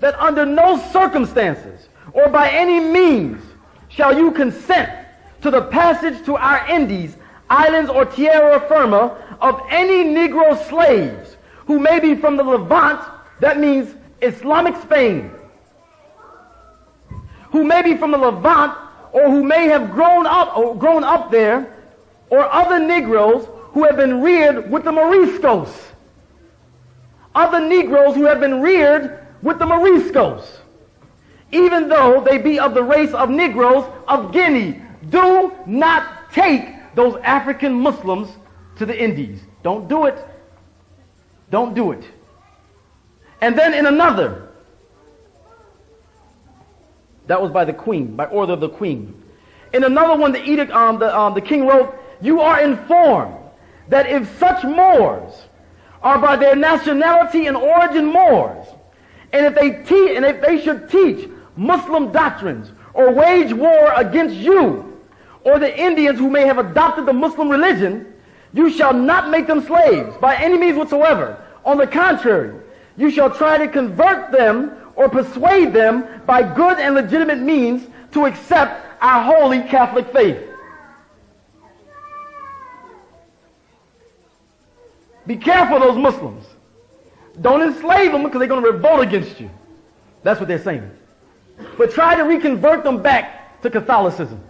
that under no circumstances or by any means shall you consent to the passage to our Indies, islands, or tierra firma of any Negro slaves who may be from the Levant, that means Islamic Spain, who may be from the Levant or who may have grown up there, or other Negroes who have been reared with the Moriscos. Other Negroes who have been reared with the Moriscos, even though they be of the race of Negroes of Guinea. Do not take those African Muslims to the Indies. Don't do it. Don't do it. And then in another, that was by the queen, by order of the queen. In another one, the edict, the king wrote, "You are informed that if such Moors are by their nationality and origin Moors, and if they should teach Muslim doctrines or wage war against you or the Indians who may have adopted the Muslim religion, you shall not make them slaves by any means whatsoever. On the contrary, you shall try to convert them or persuade them by good and legitimate means to accept our holy Catholic faith." Be careful of those Muslims. Don't enslave them because they're going to revolt against you. That's what they're saying. But try to reconvert them back to Catholicism.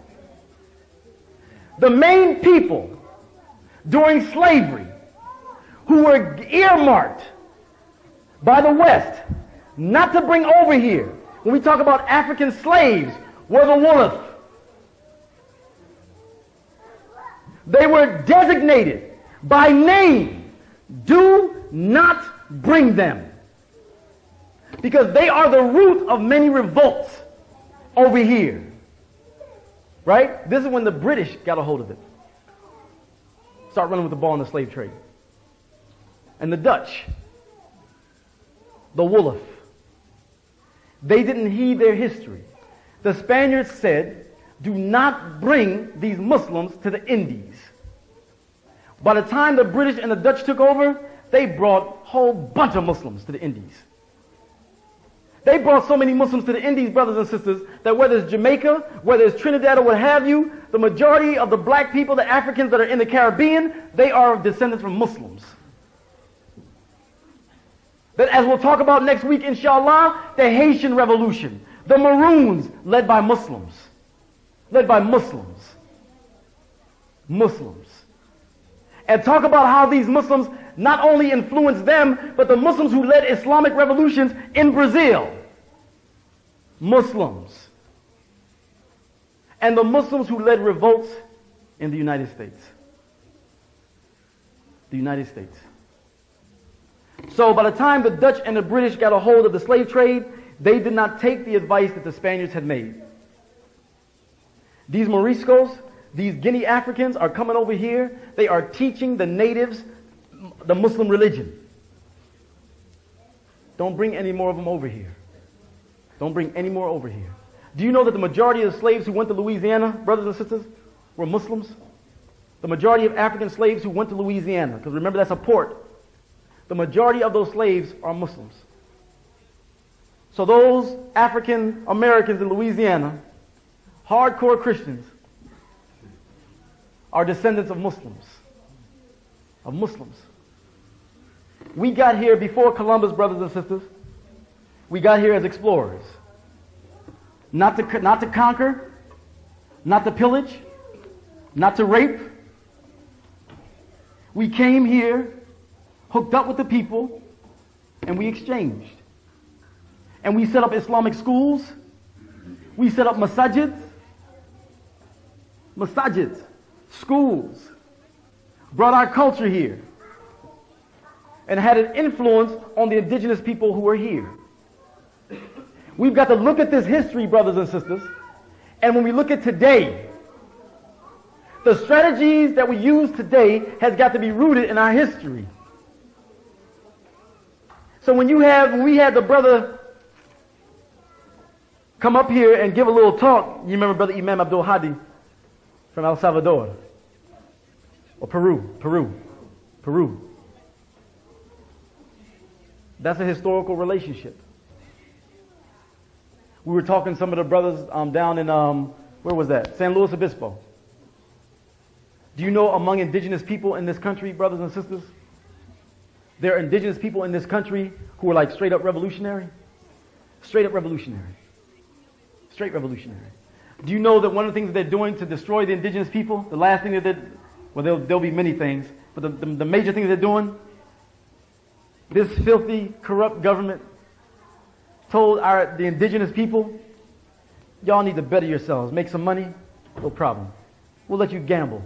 The main people during slavery who were earmarked by the West not to bring over here, when we talk about African slaves, were the Wolof. They were designated by name. Do not bring them, because they are the root of many revolts over here. Right? This is when the British got a hold of it. Start running with the ball in the slave trade. And the Dutch, the Wolof, they didn't heed their history. The Spaniards said, do not bring these Muslims to the Indies. By the time the British and the Dutch took over, they brought a whole bunch of Muslims to the Indies. They brought so many Muslims to the Indies, brothers and sisters, that whether it's Jamaica, whether it's Trinidad or what have you, the majority of the black people, the Africans that are in the Caribbean, they are descendants from Muslims. That, as we'll talk about next week, inshallah, the Haitian Revolution, the Maroons, led by Muslims. Led by Muslims. Muslims. And talk about how these Muslims not only influenced them, but the Muslims who led Islamic revolutions in Brazil. Muslims. And the Muslims who led revolts in the United States. The United States. So by the time the Dutch and the British got a hold of the slave trade, they did not take the advice that the Spaniards had made. These Moriscos, these Guinea Africans are coming over here. They are teaching the natives the Muslim religion. Don't bring any more of them over here. Don't bring any more over here. Do you know that the majority of the slaves who went to Louisiana, brothers and sisters, were Muslims? The majority of African slaves who went to Louisiana, because remember that's a port, the majority of those slaves are Muslims. So those African Americans in Louisiana, hardcore Christians, are descendants of Muslims. Of Muslims. We got here before Columbus, brothers and sisters. We got here as explorers. Not to conquer, not to pillage, not to rape. We came here, hooked up with the people, and we exchanged. And we set up Islamic schools. We set up masajids, schools. Brought our culture here. And had an influence on the indigenous people who are here. We've got to look at this history, brothers and sisters, and when we look at today, the strategies that we use today has got to be rooted in our history. So when we had the brother come up here and give a little talk, you remember Brother Amir Abdul Hadi from El Salvador, or Peru. That's a historical relationship. We were talking to some of the brothers down in, where was that? San Luis Obispo. Do you know among indigenous people in this country, brothers and sisters, there are indigenous people in this country who are like straight up revolutionary? Straight up revolutionary. Straight revolutionary. Do you know that one of the things that they're doing to destroy the indigenous people, the last thing that they, well, there'll be many things, but the major thing they're doing, this filthy, corrupt government told the indigenous people, y'all need to better yourselves, make some money, no problem. We'll let you gamble.